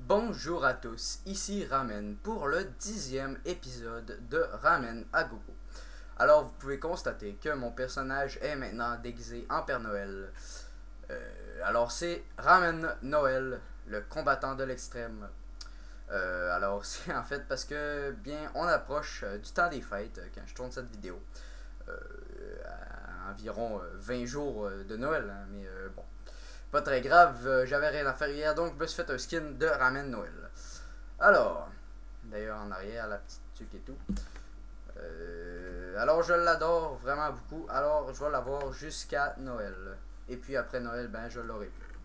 Bonjour à tous, ici Ramen pour le 10e épisode de Ramen à Gogo. Alors vous pouvez constater que mon personnage est maintenant déguisé en Père Noël. Alors c'est Ramen Noël, le combattant de l'extrême. Alors c'est en fait parce que bien on approche du temps des fêtes quand je tourne cette vidéo. À environ 20 jours de Noël, hein, mais bon. Pas très grave, j'avais rien à faire hier, donc je me suis fait un skin de Ramen Noël. Alors, d'ailleurs en arrière, la petite tuque et tout. Alors je l'adore vraiment beaucoup, alors je vais l'avoir jusqu'à Noël. Et puis après Noël, ben je l'aurai plus.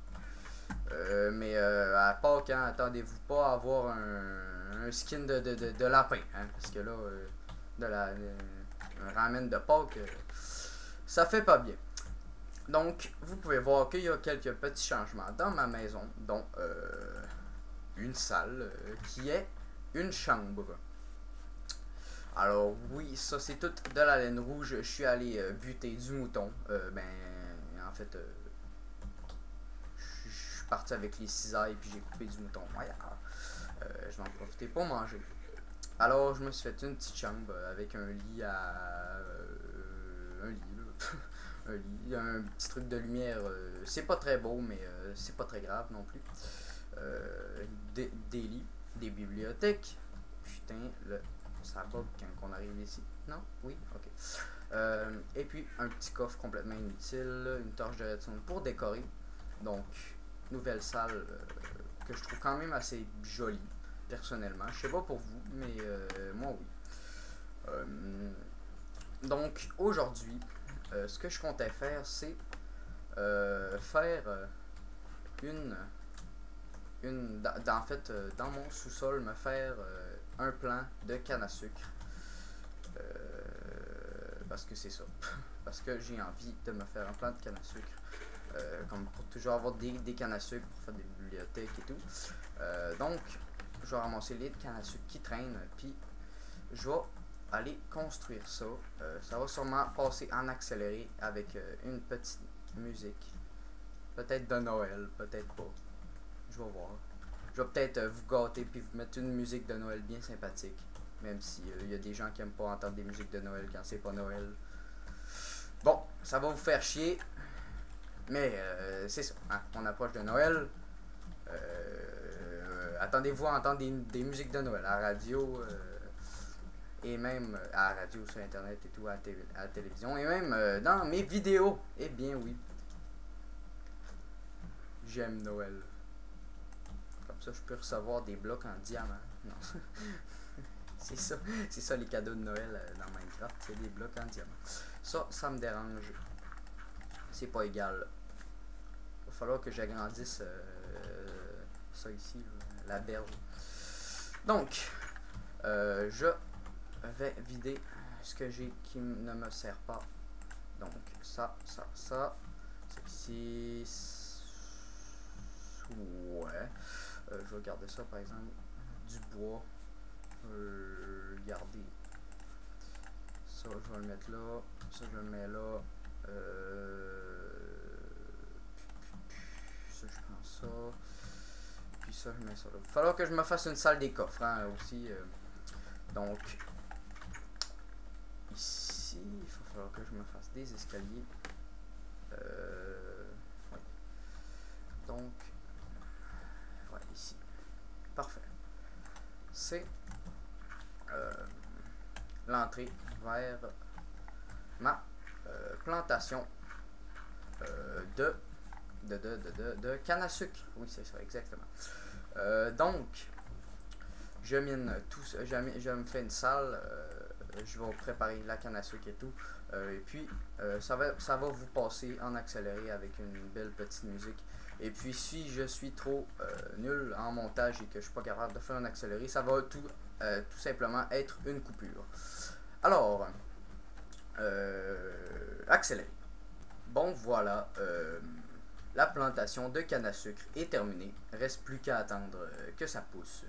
Mais à Pâques, hein, attendez-vous pas à avoir un skin de lapin, hein, parce que là, un ramen de Pâques, ça fait pas bien. Donc, vous pouvez voir qu'il y a quelques petits changements dans ma maison, dont une salle qui est une chambre. Alors oui, ça c'est tout de la laine rouge. Je suis allé buter du mouton. En fait, je suis parti avec les cisailles puis j'ai coupé du mouton. Voilà. Je vais en profiter pour manger. Alors, je me suis fait une petite chambre avec un lit à... un lit, là. Un lit, un petit truc de lumière. C'est pas très beau, mais c'est pas très grave non plus. Des lits, des bibliothèques. Putain, ça bug quand on arrive ici. Non? Oui? Ok. Et puis, un petit coffre complètement inutile. Une torche de redstone pour décorer. Donc, nouvelle salle que je trouve quand même assez jolie. Personnellement, je sais pas pour vous, mais moi oui. Donc aujourd'hui, ce que je comptais faire, c'est faire en fait, dans mon sous-sol, me faire un plan de canne à sucre. Parce que c'est ça. Parce que j'ai envie de me faire un plan de canne à sucre. Comme pour toujours avoir des cannes à sucre pour faire des bibliothèques et tout. Donc, je vais ramasser les cannes à sucre qui traînent, puis je vais aller construire ça. Ça va sûrement passer en accéléré avec une petite musique. Peut-être de Noël, peut-être pas. Je vais voir. Je vais peut-être vous gâter puis vous mettre une musique de Noël bien sympathique. Même si y a des gens qui aiment pas entendre des musiques de Noël quand c'est pas Noël. Bon, ça va vous faire chier. Mais c'est ça, hein, on approche de Noël. Attendez-vous à entendre des musiques de Noël à la radio et même à la radio, sur internet et tout, à la télévision et même dans mes vidéos. Eh bien oui, j'aime Noël. Comme ça, je peux recevoir des blocs en diamant. Non, c'est ça les cadeaux de Noël dans Minecraft, c'est des blocs en diamant. Ça me dérange. C'est pas égal. Il va falloir que j'agrandisse ça ici, là, la berge. Donc, je vais vider ce que j'ai qui ne me sert pas. Donc, ça. Ceci. Ouais. Je vais garder ça par exemple. Du bois. Garder. Ça, je vais le mettre là. Ça, je le mets là. Ça, je prends ça. Puis ça, je mets ça là. Il va falloir que je me fasse une salle des coffres hein, aussi. Donc, ici, il va falloir que je me fasse des escaliers. Ouais. Donc, ouais, ici. Parfait. C'est l'entrée vers ma plantation de canne à sucre. Oui, c'est ça, exactement. Donc, je mine tout ça, je me fais une salle, je vais préparer la canne à sucre et tout, et puis ça va vous passer en accéléré avec une belle petite musique. Et puis si je suis trop nul en montage et que je suis pas capable de faire un accéléré, ça va tout simplement être une coupure. Alors, accéléré. Bon voilà, la plantation de canne à sucre est terminée. Reste plus qu'à attendre que ça pousse.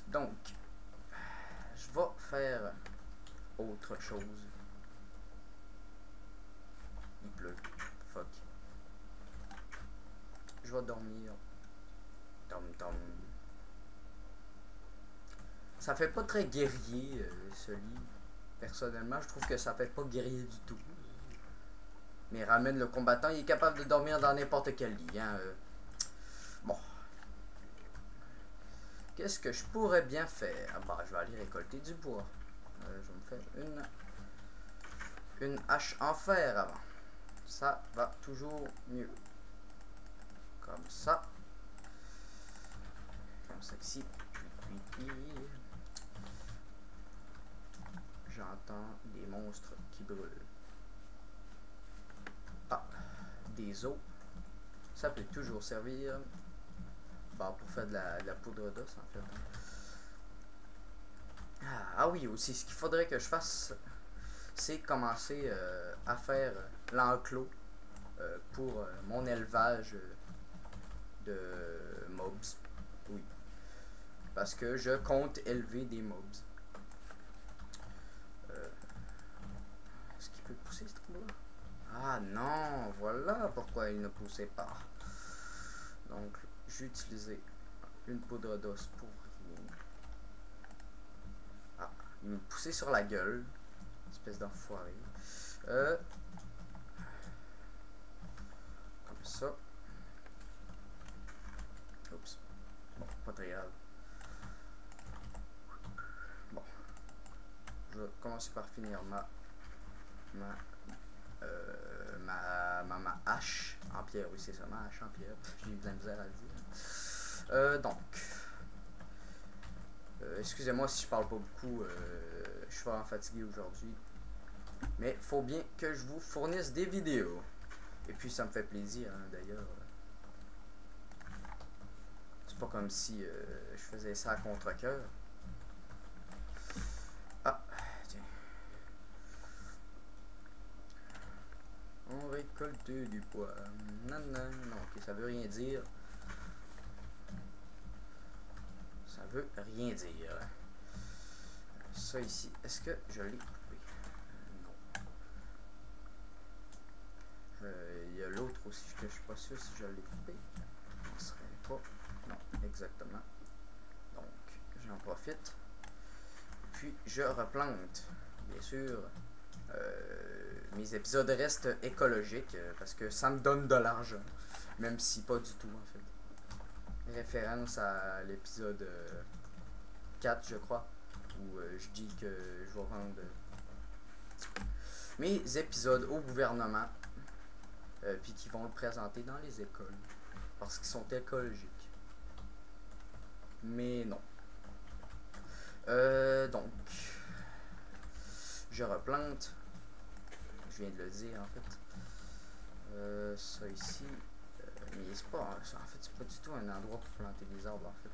Donc, je vais faire autre chose. Il pleut. Fuck. Je vais dormir. Tom tom. Ça fait pas très guerrier ce lit. Personnellement, je trouve que ça fait pas guerrier du tout. Mais ramène le combattant, il est capable de dormir dans n'importe quel lit. Hein, bon. Qu'est-ce que je pourrais bien faire? Bah, je vais aller récolter du bois. Je vais me faire une hache en fer avant. Ça va toujours mieux. Comme ça. Comme ça ici. J'entends des monstres qui brûlent. Ah, des os. Ça peut toujours servir. Bah, pour faire de la poudre d'os en fait. Ah oui, aussi, ce qu'il faudrait que je fasse, c'est commencer à faire l'enclos pour mon élevage de mobs. Oui. Parce que je compte élever des mobs. Est-ce qu'il peut pousser ce truc-là? Ah non, voilà pourquoi il ne poussait pas. Donc, j'ai utilisé une poudre d'os pour rien. Ah, il me poussait sur la gueule. Espèce d'enfoiré. Comme ça. Oups. Bon, pas très grave. Bon. Je vais commencer par finir ma hache en pierre. Oui, c'est ça, ma hache en pierre. J'ai eu de la misère à le dire. Donc. Excusez-moi si je parle pas beaucoup. Je suis vraiment fatigué aujourd'hui. Mais faut bien que je vous fournisse des vidéos. Et puis ça me fait plaisir hein, d'ailleurs. C'est pas comme si je faisais ça à contre-cœur. Ah, tiens. On récolte du bois. Non, non, non, ok, ça veut rien dire. Ça veut rien dire. Ça ici, est-ce que je l'ai coupé? Non. Il y a l'autre aussi que je suis pas sûr si je l'ai coupé. Ce serait pas. Non, exactement. Donc, j'en profite. Puis, je replante. Bien sûr, mes épisodes restent écologiques parce que ça me donne de l'argent. Même si pas du tout, en fait. Référence à l'épisode 4, je crois, où je dis que je vais vendre mes épisodes au gouvernement, puis qui vont le présenter dans les écoles, parce qu'ils sont écologiques. Mais non. Donc, je replante. Je viens de le dire, en fait. Ça ici. Mais c'est pas. En fait, c'est pas du tout un endroit pour planter des arbres, en fait.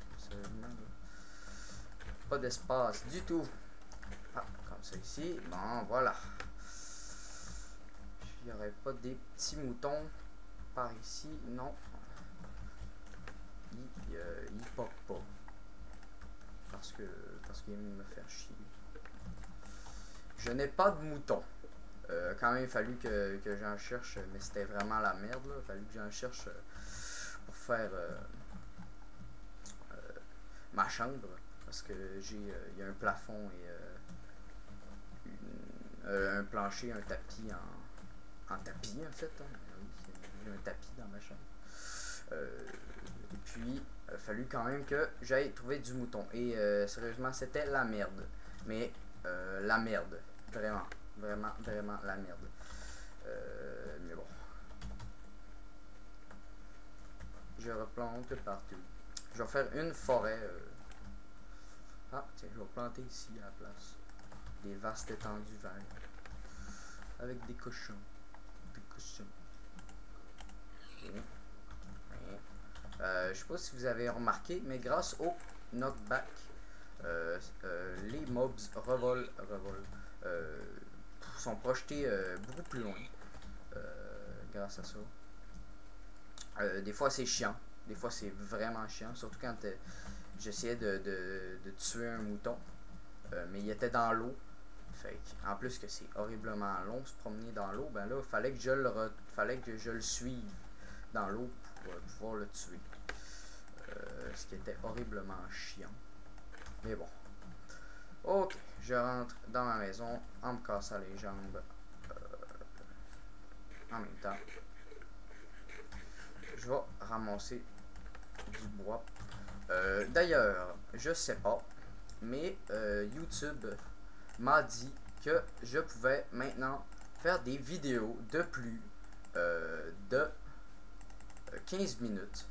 Pas d'espace du tout. Ah, comme ça ici. Bon, voilà. Il n'y aurait pas des petits moutons par ici. Non. Il pop pas. Parce qu'il me fait chier. Je n'ai pas de moutons. Quand même, il a fallu que j'en cherche, mais c'était vraiment la merde. Là. Il a fallu que j'en cherche pour faire ma chambre. Parce que il y a un plafond et un plancher, un tapis en tapis en fait. Hein. Oui, j'ai un tapis dans ma chambre. Et puis, il a fallu quand même que j'aille trouver du mouton. Et sérieusement, c'était la merde. Mais la merde. Vraiment. Vraiment, vraiment la merde. Mais bon. Je replante partout. Je vais faire une forêt. Ah, tiens, je vais planter ici à la place. Des vastes étendues vertes. Avec des cochons. Des cochons. Je sais pas si vous avez remarqué, mais grâce au knockback, les mobs sont projetés beaucoup plus loin. Grâce à ça. Des fois c'est chiant, des fois c'est vraiment chiant, surtout quand j'essayais de tuer un mouton, mais il était dans l'eau. Fait en plus que c'est horriblement long se promener dans l'eau, ben là il fallait que je le suive dans l'eau pour pouvoir le tuer. Ce qui était horriblement chiant. Mais bon, Ok, je rentre dans ma maison en me cassant les jambes en même temps. Je vais ramasser du bois. D'ailleurs, je sais pas, mais YouTube m'a dit que je pouvais maintenant faire des vidéos de plus de 15 minutes.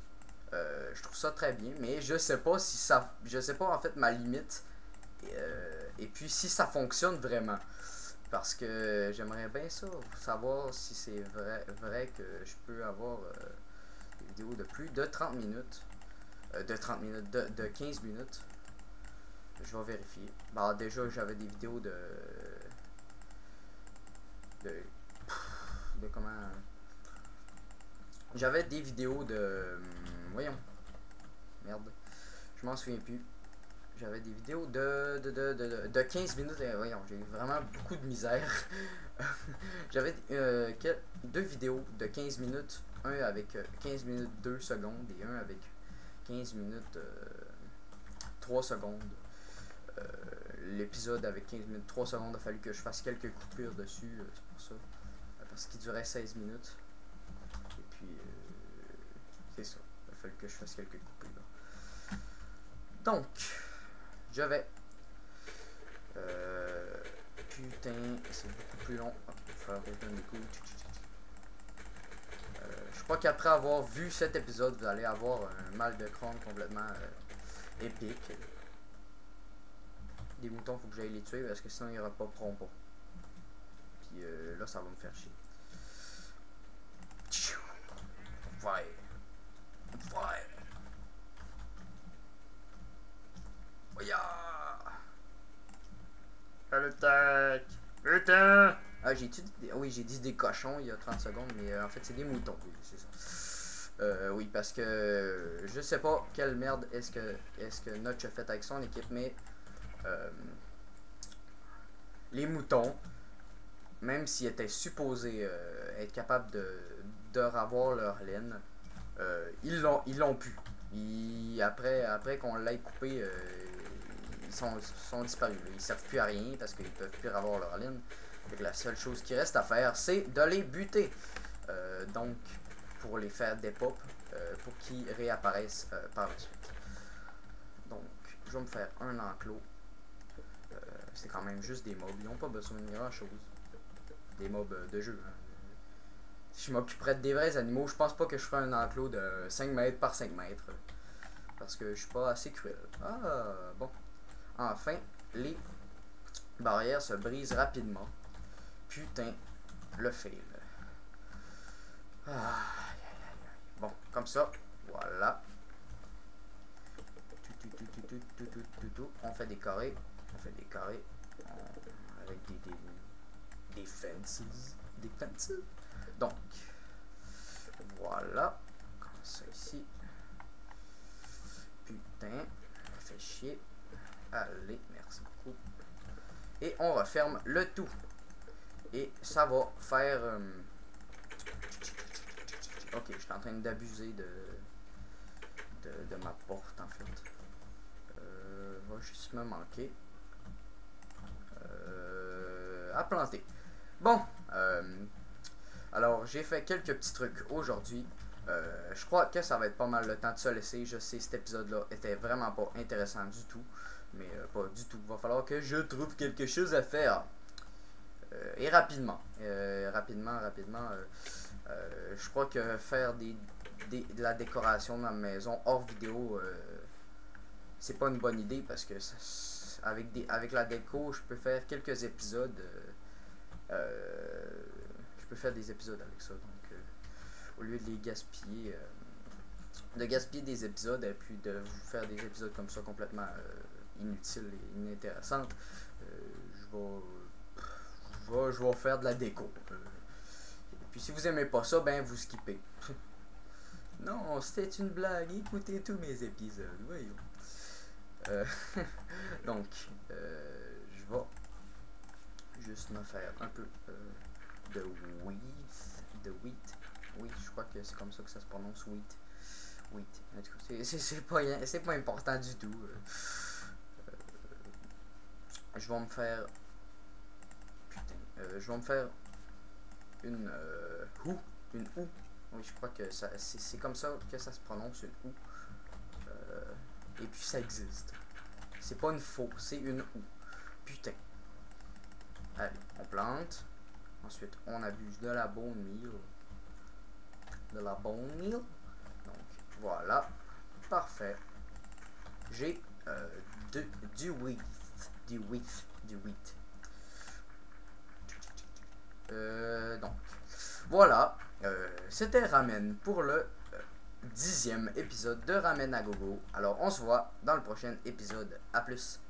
Je trouve ça très bien, mais je sais pas si ça, je sais pas en fait ma limite et puis si ça fonctionne vraiment. Parce que j'aimerais bien ça, savoir si c'est vrai que je peux avoir des vidéos de plus de 30 minutes. De 30 minutes, de 15 minutes. Je vais vérifier. Bah déjà j'avais des vidéos de, de comment. J'avais des vidéos de. Voyons. Merde. Je m'en souviens plus. J'avais des vidéos de 15 minutes. Et voyons, j'ai vraiment beaucoup de misère. J'avais deux vidéos de 15 minutes. Un avec 15 minutes 2 secondes et un avec 15 minutes 3 secondes. L'épisode avec 15 minutes 3 secondes, il a fallu que je fasse quelques coupures dessus. C'est pour ça. Parce qu'il durait 16 minutes. Et puis, c'est ça. Il a fallu que je fasse quelques coupures. Donc, je vais. Putain, c'est beaucoup plus long. Faire des coups. Je crois qu'après avoir vu cet épisode, vous allez avoir un mal de crâne complètement épique. Des moutons, faut que j'aille les tuer parce que sinon ils repopperont pas. Puis là, ça va me faire chier. Ouais. Ouais. Le tac. Putain. Ah, oui, j'ai dit des cochons il y a 30 secondes, mais en fait, c'est des moutons. Oui, c'est ça. Oui, parce que je sais pas quelle merde est-ce que Notch a fait avec son équipe, mais les moutons, même s'ils étaient supposés être capables de revoir leur laine, ils l'ont pu. Après qu'on l'ait coupé, ils sont disparus. Là. Ils servent plus à rien parce qu'ils peuvent plus avoir leur laine. Donc la seule chose qui reste à faire, c'est de les buter. Donc, pour les faire des pop, pour qu'ils réapparaissent par la suite. Donc, je vais me faire un enclos. C'est quand même juste des mobs. Ils n'ont pas besoin de grand chose. Des mobs de jeu. Hein. Si je m'occuperais de des vrais animaux, je pense pas que je ferais un enclos de 5 mètres par 5 mètres. Parce que je suis pas assez cruel. Ah, bon. Enfin, les barrières se brisent rapidement. Putain, le fail. Ah, bon, comme ça, voilà. On fait des carrés. On fait des carrés. Avec des fences. Des fences. Donc, voilà. Comme ça ici. Putain, ça fait chier. Allez, merci beaucoup. Et on referme le tout. Et ça va faire... Ok, je suis en train d'abuser de ma porte en fait. Va juste me manquer. À planter. Bon, alors j'ai fait quelques petits trucs aujourd'hui. Je crois que ça va être pas mal le temps de se laisser. Je sais, cet épisode-là était vraiment pas intéressant du tout. Mais pas du tout. Il va falloir que je trouve quelque chose à faire. Et rapidement. Rapidement. Je crois que faire de la décoration dans ma maison hors vidéo, c'est pas une bonne idée parce que avec la déco, je peux faire quelques épisodes. Je peux faire des épisodes avec ça. Donc, au lieu de les gaspiller, de gaspiller des épisodes et puis de vous faire des épisodes comme ça complètement inutiles et inintéressants, je vais faire de la déco. Puis si vous aimez pas ça, ben vous skippez. Non, c'était une blague. Écoutez tous mes épisodes. Voyons. Donc, je vais juste me faire un peu de wheat. Oui, je crois que c'est comme ça que ça se prononce, wheat. En tout cas, c'est pas important du tout. je vais me faire... Putain, je vais me faire une houe. Une houe. Oui, je crois que c'est comme ça que ça se prononce, une houe. Et puis ça existe. C'est pas une faux, c'est une houe. Putain. Allez, on plante. Ensuite, on abuse de la bone meal. De la bone meal. Donc, voilà. Parfait. J'ai du wheat. Du wheat. Du wheat. Donc, voilà. C'était Ramen pour le 10e épisode de Ramen à Gogo. Alors, on se voit dans le prochain épisode. À plus.